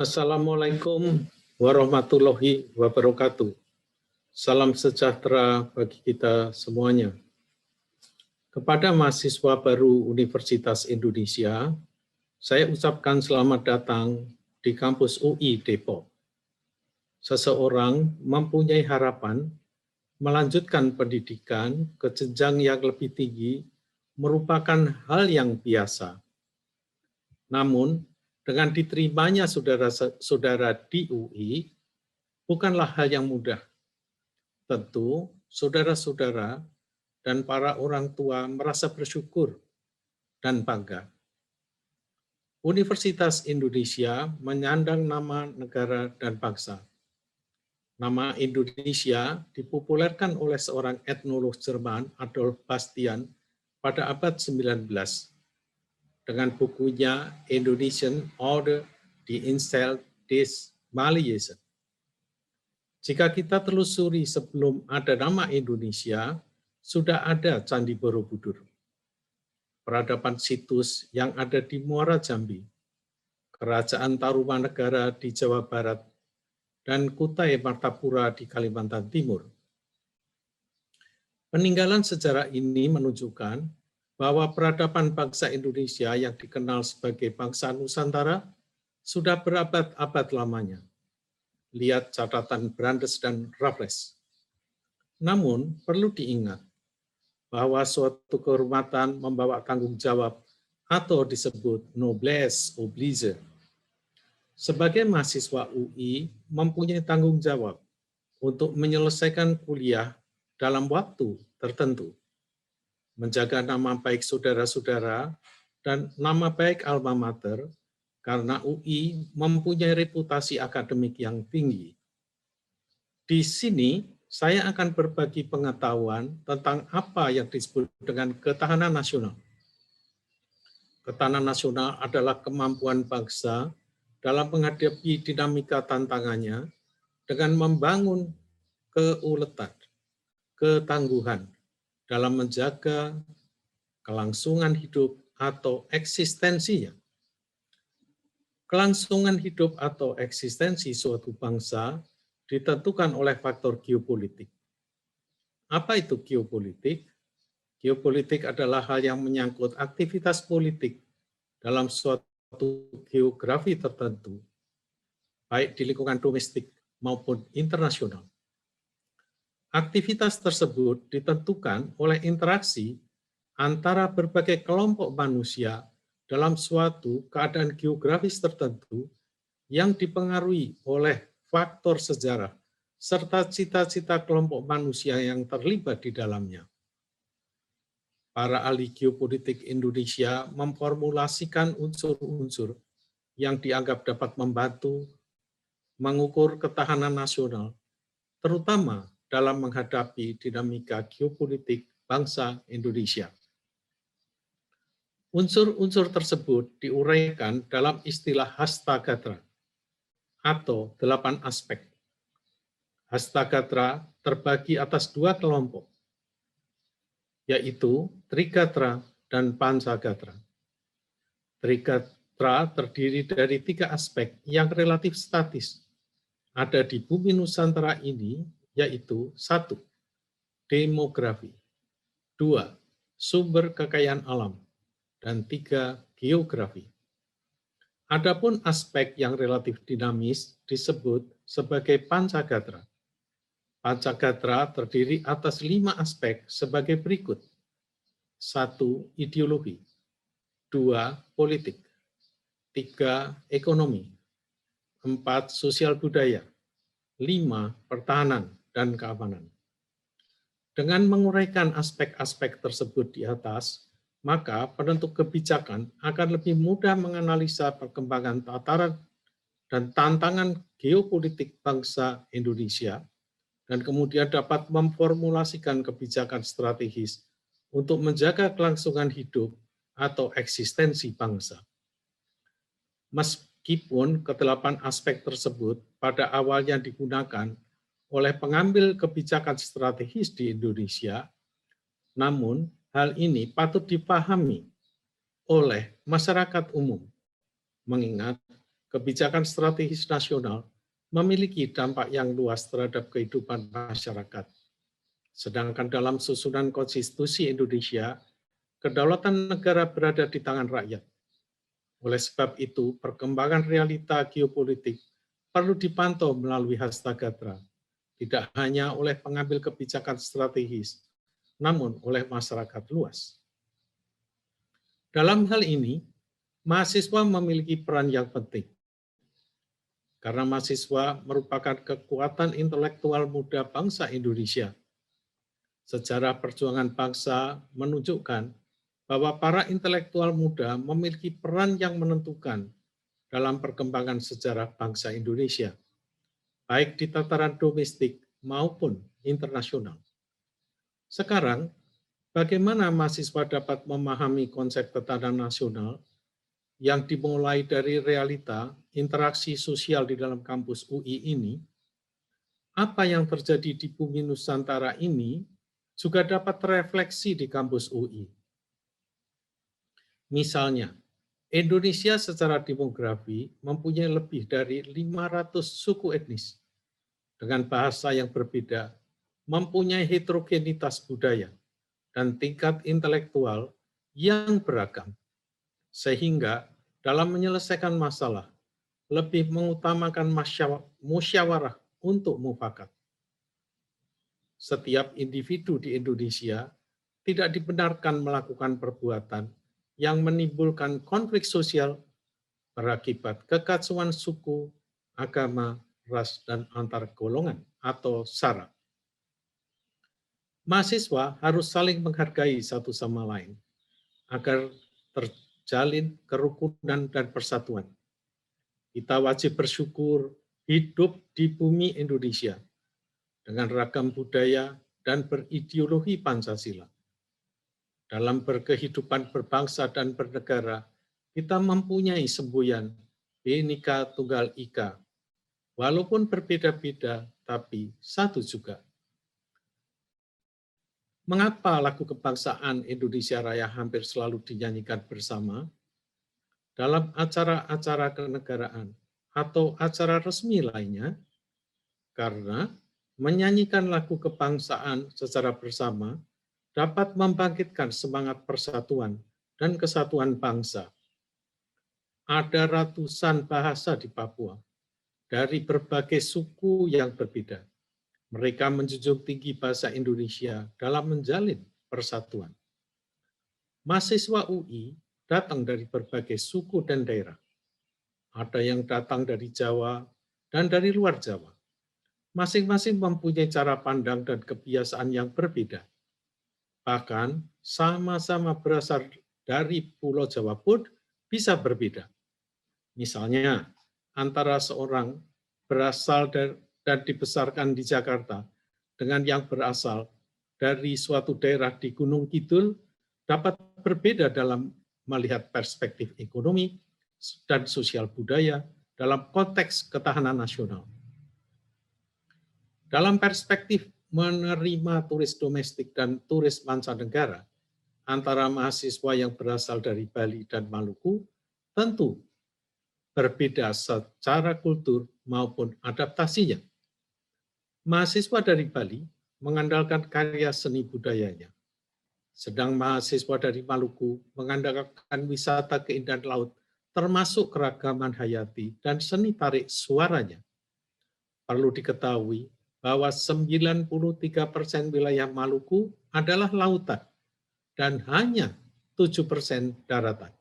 Assalamualaikum warahmatullahi wabarakatuh. Salam sejahtera bagi kita semuanya. Kepada mahasiswa baru Universitas Indonesia, saya ucapkan selamat datang di kampus UI Depok. Seseorang mempunyai harapan melanjutkan pendidikan ke jenjang yang lebih tinggi merupakan hal yang biasa. Namun, dengan diterimanya saudara-saudara di UI, bukanlah hal yang mudah. Tentu, saudara-saudara dan para orang tua merasa bersyukur dan bangga. Universitas Indonesia menyandang nama negara dan bangsa. Nama Indonesia dipopulerkan oleh seorang etnolog Jerman, Adolf Bastian, pada abad 19 dengan bukunya Indonesian oder die Insel des Malaysia. Jika kita telusuri sebelum ada nama Indonesia, sudah ada Candi Borobudur, peradaban Situs yang ada di Muara Jambi, Kerajaan Tarumanegara di Jawa Barat, dan Kutai Martapura di Kalimantan Timur. Peninggalan sejarah ini menunjukkan bahwa peradaban bangsa Indonesia yang dikenal sebagai bangsa Nusantara sudah berabad-abad lamanya. Lihat catatan Brandes dan Raffles. Namun, perlu diingat bahwa suatu kehormatan membawa tanggung jawab atau disebut noblesse oblige. Sebagai mahasiswa UI mempunyai tanggung jawab untuk menyelesaikan kuliah dalam waktu tertentu, menjaga nama baik saudara-saudara dan nama baik alma mater, karena UI mempunyai reputasi akademik yang tinggi. Di sini, saya akan berbagi pengetahuan tentang apa yang disebut dengan ketahanan nasional. Ketahanan nasional adalah kemampuan bangsa dalam menghadapi dinamika tantangannya dengan membangun keuletan, ketangguhan dalam menjaga kelangsungan hidup atau eksistensinya. Kelangsungan hidup atau eksistensi suatu bangsa ditentukan oleh faktor geopolitik. Apa itu geopolitik? Geopolitik adalah hal yang menyangkut aktivitas politik dalam suatu geografi tertentu, baik di lingkungan domestik maupun internasional. Aktivitas tersebut ditentukan oleh interaksi antara berbagai kelompok manusia dalam suatu keadaan geografis tertentu yang dipengaruhi oleh faktor sejarah serta cita-cita kelompok manusia yang terlibat di dalamnya. Para ahli geopolitik Indonesia memformulasikan unsur-unsur yang dianggap dapat membantu mengukur ketahanan nasional, terutama dalam menghadapi dinamika geopolitik bangsa Indonesia. Unsur-unsur tersebut diuraikan dalam istilah Hastagatra atau 8 aspek. Hastagatra terbagi atas 2 kelompok, yaitu Trigatra dan Pancagatra. Trigatra terdiri dari 3 aspek yang relatif statis ada di bumi Nusantara ini, yaitu 1. Demografi, 2. Sumber kekayaan alam, dan 3. Geografi. Adapun aspek yang relatif dinamis disebut sebagai Pancagatra. Pancagatra terdiri atas 5 aspek sebagai berikut. 1. Ideologi, 2. Politik, 3. Ekonomi, 4. Sosial budaya, 5. Pertahanan dan keamanan. Dengan menguraikan aspek-aspek tersebut di atas, maka penentu kebijakan akan lebih mudah menganalisa perkembangan tataran dan tantangan geopolitik bangsa Indonesia, dan kemudian dapat memformulasikan kebijakan strategis untuk menjaga kelangsungan hidup atau eksistensi bangsa. Meskipun ke-8 aspek tersebut pada awalnya digunakan oleh pengambil kebijakan strategis di Indonesia, namun hal ini patut dipahami oleh masyarakat umum, mengingat kebijakan strategis nasional memiliki dampak yang luas terhadap kehidupan masyarakat. Sedangkan dalam susunan konstitusi Indonesia, kedaulatan negara berada di tangan rakyat. Oleh sebab itu, perkembangan realita geopolitik perlu dipantau melalui hastagatra, tidak hanya oleh pengambil kebijakan strategis, namun oleh masyarakat luas. Dalam hal ini, mahasiswa memiliki peran yang penting, karena mahasiswa merupakan kekuatan intelektual muda bangsa Indonesia. Sejarah perjuangan bangsa menunjukkan bahwa para intelektual muda memiliki peran yang menentukan dalam perkembangan sejarah bangsa Indonesia, baik di tataran domestik maupun internasional. Sekarang, bagaimana mahasiswa dapat memahami konsep ketahanan nasional yang dimulai dari realita interaksi sosial di dalam kampus UI ini? Apa yang terjadi di bumi Nusantara ini juga dapat terefleksi di kampus UI. Misalnya, Indonesia secara demografi mempunyai lebih dari 500 suku etnis dengan bahasa yang berbeda, mempunyai heterogenitas budaya dan tingkat intelektual yang beragam, sehingga dalam menyelesaikan masalah lebih mengutamakan musyawarah untuk mufakat. Setiap individu di Indonesia tidak dibenarkan melakukan perbuatan yang menimbulkan konflik sosial berakibat kekacauan suku, agama, ras, dan antar golongan atau SARA. Mahasiswa harus saling menghargai satu sama lain agar terjalin kerukunan dan persatuan. Kita wajib bersyukur hidup di bumi Indonesia dengan ragam budaya dan berideologi Pancasila. Dalam berkehidupan berbangsa dan bernegara, kita mempunyai semboyan Bhinneka Tunggal Ika. Walaupun berbeda-beda, tapi satu juga. Mengapa lagu kebangsaan Indonesia Raya hampir selalu dinyanyikan bersama? Dalam acara-acara kenegaraan atau acara resmi lainnya? Karena menyanyikan lagu kebangsaan secara bersama dapat membangkitkan semangat persatuan dan kesatuan bangsa. Ada ratusan bahasa di Papua dari berbagai suku yang berbeda. Mereka menjunjung tinggi bahasa Indonesia dalam menjalin persatuan. Mahasiswa UI datang dari berbagai suku dan daerah. Ada yang datang dari Jawa dan dari luar Jawa. Masing-masing mempunyai cara pandang dan kebiasaan yang berbeda. Bahkan sama-sama berasal dari Pulau Jawa pun bisa berbeda. Misalnya, antara seorang berasal dan dibesarkan di Jakarta dengan yang berasal dari suatu daerah di Gunung Kidul dapat berbeda dalam melihat perspektif ekonomi dan sosial budaya dalam konteks ketahanan nasional. Dalam perspektif menerima turis domestik dan turis mancanegara, antara mahasiswa yang berasal dari Bali dan Maluku tentu berbeda secara kultur maupun adaptasinya. Mahasiswa dari Bali mengandalkan karya seni budayanya, sedang mahasiswa dari Maluku mengandalkan wisata keindahan laut, termasuk keragaman hayati dan seni tarik suaranya. Perlu diketahui bahwa 93% wilayah Maluku adalah lautan dan hanya 7% daratan.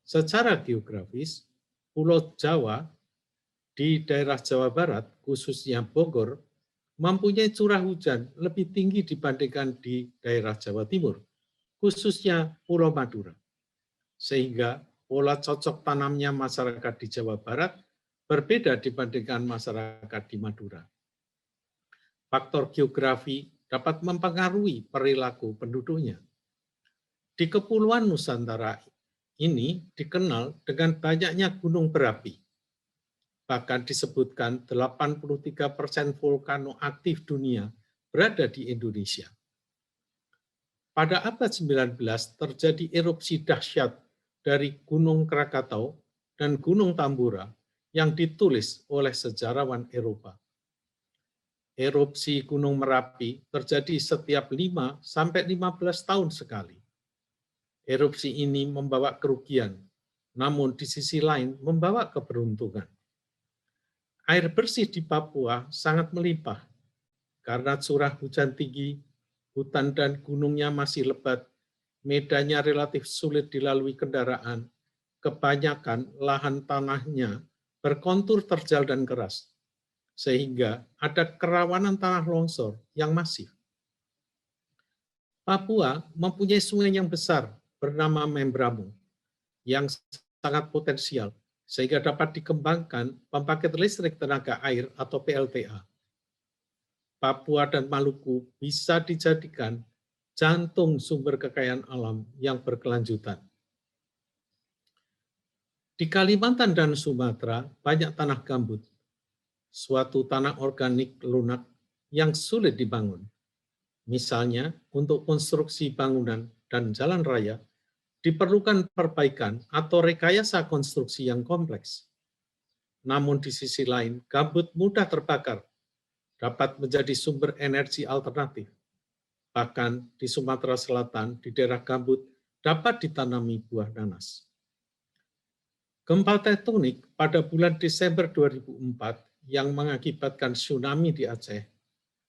Secara geografis, Pulau Jawa di daerah Jawa Barat, khususnya Bogor, mempunyai curah hujan lebih tinggi dibandingkan di daerah Jawa Timur, khususnya Pulau Madura. Sehingga pola cocok tanamnya masyarakat di Jawa Barat berbeda dibandingkan masyarakat di Madura. Faktor geografi dapat mempengaruhi perilaku penduduknya. Di Kepulauan Nusantara ini dikenal dengan banyaknya gunung berapi. Bahkan disebutkan 83% volcano aktif dunia berada di Indonesia. Pada abad 19 terjadi erupsi dahsyat dari Gunung Krakatau dan Gunung Tambora yang ditulis oleh sejarawan Eropa. Erupsi Gunung Merapi terjadi setiap 5 sampai 15 tahun sekali. Erupsi ini membawa kerugian, namun di sisi lain membawa keberuntungan. Air bersih di Papua sangat melimpah karena curah hujan tinggi, hutan dan gunungnya masih lebat, medannya relatif sulit dilalui kendaraan, kebanyakan lahan tanahnya berkontur terjal dan keras, sehingga ada kerawanan tanah longsor yang masif. Papua mempunyai sungai yang besar bernama Membramo, yang sangat potensial, sehingga dapat dikembangkan pembangkit listrik tenaga air atau PLTA. Papua dan Maluku bisa dijadikan jantung sumber kekayaan alam yang berkelanjutan. Di Kalimantan dan Sumatera banyak tanah gambut, suatu tanah organik lunak yang sulit dibangun. Misalnya, untuk konstruksi bangunan dan jalan raya, diperlukan perbaikan atau rekayasa konstruksi yang kompleks. Namun di sisi lain, gambut mudah terbakar, dapat menjadi sumber energi alternatif. Bahkan di Sumatera Selatan, di daerah gambut, dapat ditanami buah nanas. Gempa tektonik pada bulan Desember 2004 yang mengakibatkan tsunami di Aceh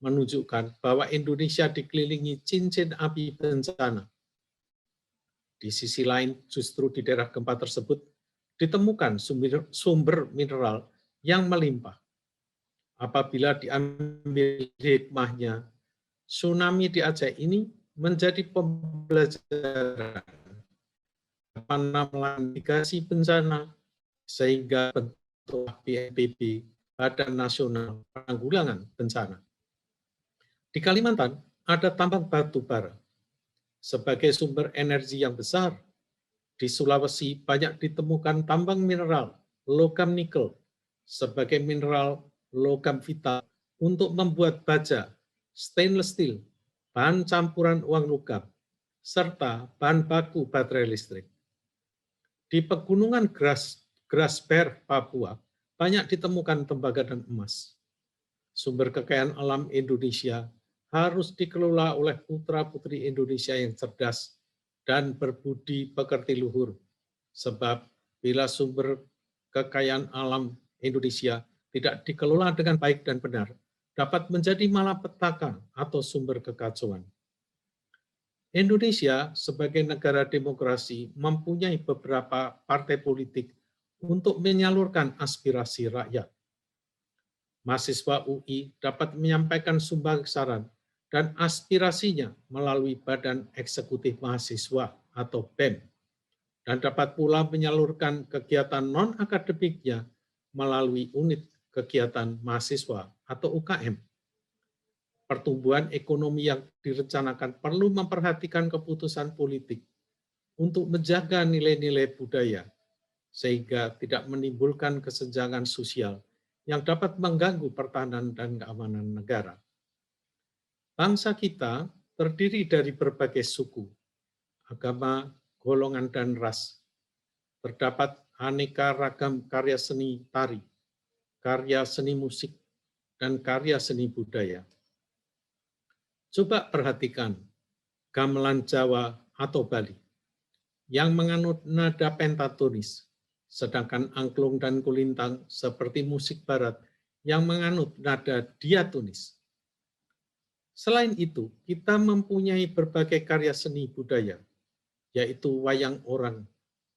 menunjukkan bahwa Indonesia dikelilingi cincin api bencana. Di sisi lain, justru di daerah gempa tersebut ditemukan sumber mineral yang melimpah. Apabila diambil hikmahnya, tsunami di Aceh ini menjadi pembelajaran bagaimana mitigasi bencana sehingga bentuk BNPB, Badan Nasional Penanggulangan Bencana. Di Kalimantan ada tambang batu bara sebagai sumber energi yang besar. Di Sulawesi banyak ditemukan tambang mineral logam nikel sebagai mineral logam vital untuk membuat baja, stainless steel, bahan campuran uang logam, serta bahan baku baterai listrik. Di pegunungan Grasberg, Papua, banyak ditemukan tembaga dan emas. Sumber kekayaan alam Indonesia harus dikelola oleh putra-putri Indonesia yang cerdas dan berbudi pekerti luhur. Sebab bila sumber kekayaan alam Indonesia tidak dikelola dengan baik dan benar, dapat menjadi malapetaka atau sumber kekacauan. Indonesia sebagai negara demokrasi mempunyai beberapa partai politik untuk menyalurkan aspirasi rakyat. Mahasiswa UI dapat menyampaikan sumbersaran dan aspirasinya melalui Badan Eksekutif Mahasiswa atau BEM, dan dapat pula menyalurkan kegiatan non-akademiknya melalui unit kegiatan mahasiswa atau UKM. Pertumbuhan ekonomi yang direncanakan perlu memperhatikan keputusan politik untuk menjaga nilai-nilai budaya, sehingga tidak menimbulkan kesenjangan sosial yang dapat mengganggu pertahanan dan keamanan negara. Bangsa kita terdiri dari berbagai suku, agama, golongan, dan ras. Terdapat aneka ragam karya seni tari, karya seni musik, dan karya seni budaya. Coba perhatikan gamelan Jawa atau Bali yang menganut nada pentatonis, sedangkan angklung dan kulintang seperti musik barat yang menganut nada diatonis. Selain itu, kita mempunyai berbagai karya seni budaya, yaitu wayang orang,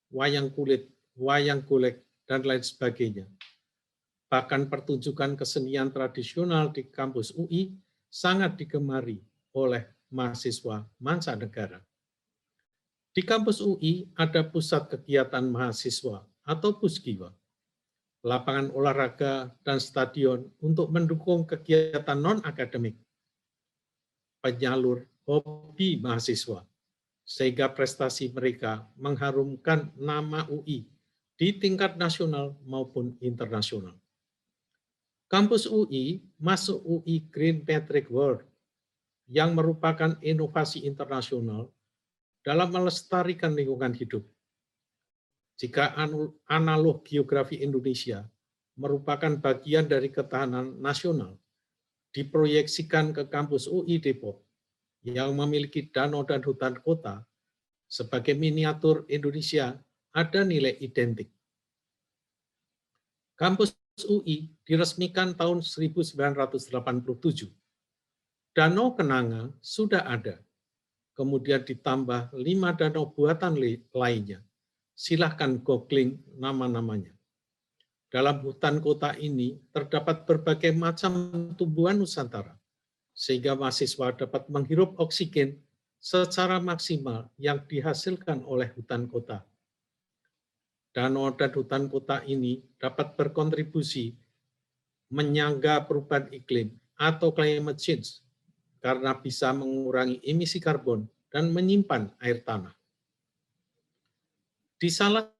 wayang kulit, wayang golek, dan lain sebagainya. Bahkan pertunjukan kesenian tradisional di kampus UI sangat digemari oleh mahasiswa mancanegara. Di kampus UI ada pusat kegiatan mahasiswa atau Puskiwa, lapangan olahraga dan stadion untuk mendukung kegiatan non-akademik, penyalur hobi mahasiswa, sehingga prestasi mereka mengharumkan nama UI di tingkat nasional maupun internasional. Kampus UI masuk UI Green Metric World yang merupakan inovasi internasional dalam melestarikan lingkungan hidup. Jika analog geografi Indonesia merupakan bagian dari ketahanan nasional diproyeksikan ke kampus UI Depok yang memiliki danau dan hutan kota sebagai miniatur Indonesia ada nilai identik. Kampus UI diresmikan tahun 1987. Danau Kenanga sudah ada, kemudian ditambah 5 danau buatan lainnya. Silahkan googling nama-namanya. Dalam hutan kota ini terdapat berbagai macam tumbuhan Nusantara, sehingga mahasiswa dapat menghirup oksigen secara maksimal yang dihasilkan oleh hutan kota. Danau dan hutan kota ini dapat berkontribusi menyangga perubahan iklim atau climate change karena bisa mengurangi emisi karbon dan menyimpan air tanah. Di salah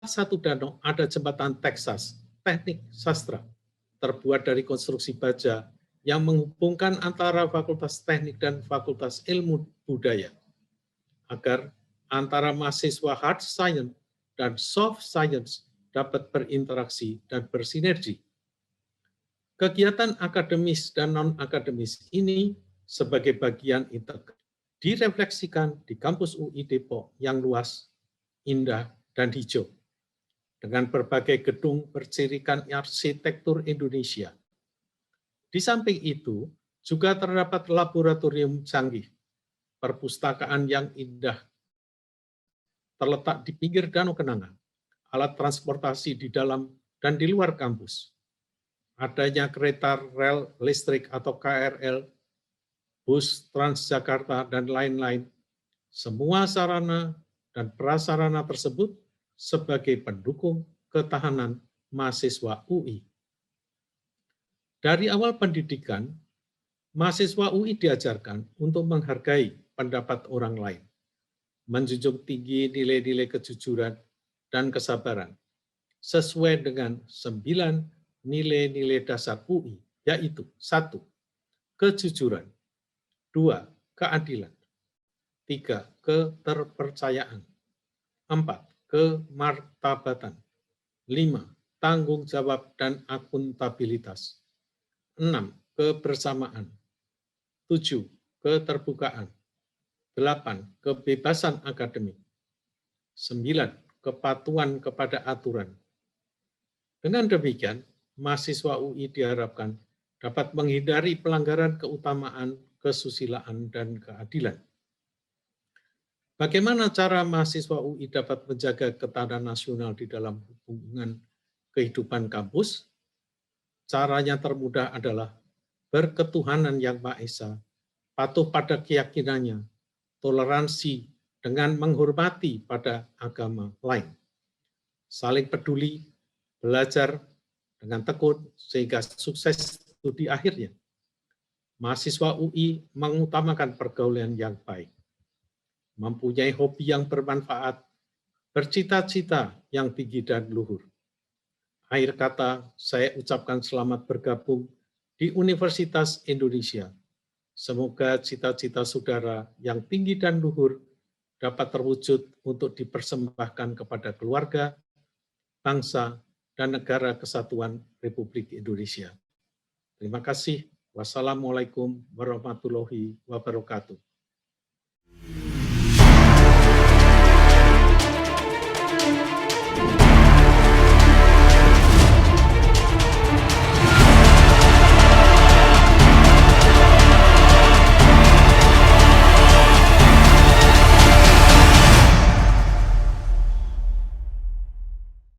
satu danau ada jembatan Texas, teknik sastra, terbuat dari konstruksi baja yang menghubungkan antara Fakultas Teknik dan Fakultas Ilmu Budaya, agar antara mahasiswa hard science dan soft science dapat berinteraksi dan bersinergi. Kegiatan akademis dan non-akademis ini sebagai bagian integral direfleksikan di kampus UI Depok yang luas, indah, dan hijau, dengan berbagai gedung bercirikan arsitektur Indonesia. Di samping itu, juga terdapat laboratorium canggih, perpustakaan yang indah, terletak di pinggir Danau Kenanga, alat transportasi di dalam dan di luar kampus, adanya kereta rel listrik atau KRL, bus Transjakarta, dan lain-lain. Semua sarana dan prasarana tersebut sebagai pendukung ketahanan mahasiswa UI. Dari awal pendidikan, mahasiswa UI diajarkan untuk menghargai pendapat orang lain, menjunjung tinggi nilai-nilai kejujuran dan kesabaran, sesuai dengan 9 nilai-nilai dasar UI, yaitu 1. Kejujuran, 2. Keadilan, 3. Keterpercayaan, 4. Kemartabatan, 5. Tanggung jawab dan akuntabilitas, 6. Kebersamaan, 7. Keterbukaan, 8. Kebebasan akademik, 9. Kepatuhan kepada aturan. Dengan demikian, mahasiswa UI diharapkan dapat menghindari pelanggaran keutamaan, kesusilaan, dan keadilan. Bagaimana cara mahasiswa UI dapat menjaga ketahanan nasional di dalam hubungan kehidupan kampus? Caranya termudah adalah berketuhanan yang Maha Esa, patuh pada keyakinannya, toleransi dengan menghormati pada agama lain, saling peduli, belajar dengan tekun sehingga sukses studi akhirnya. Mahasiswa UI mengutamakan pergaulan yang baik, mempunyai hobi yang bermanfaat, bercita-cita yang tinggi dan luhur. Akhir kata, saya ucapkan selamat bergabung di Universitas Indonesia. Semoga cita-cita saudara yang tinggi dan luhur dapat terwujud untuk dipersembahkan kepada keluarga, bangsa, dan negara kesatuan Republik Indonesia. Terima kasih. Wassalamualaikum warahmatullahi wabarakatuh.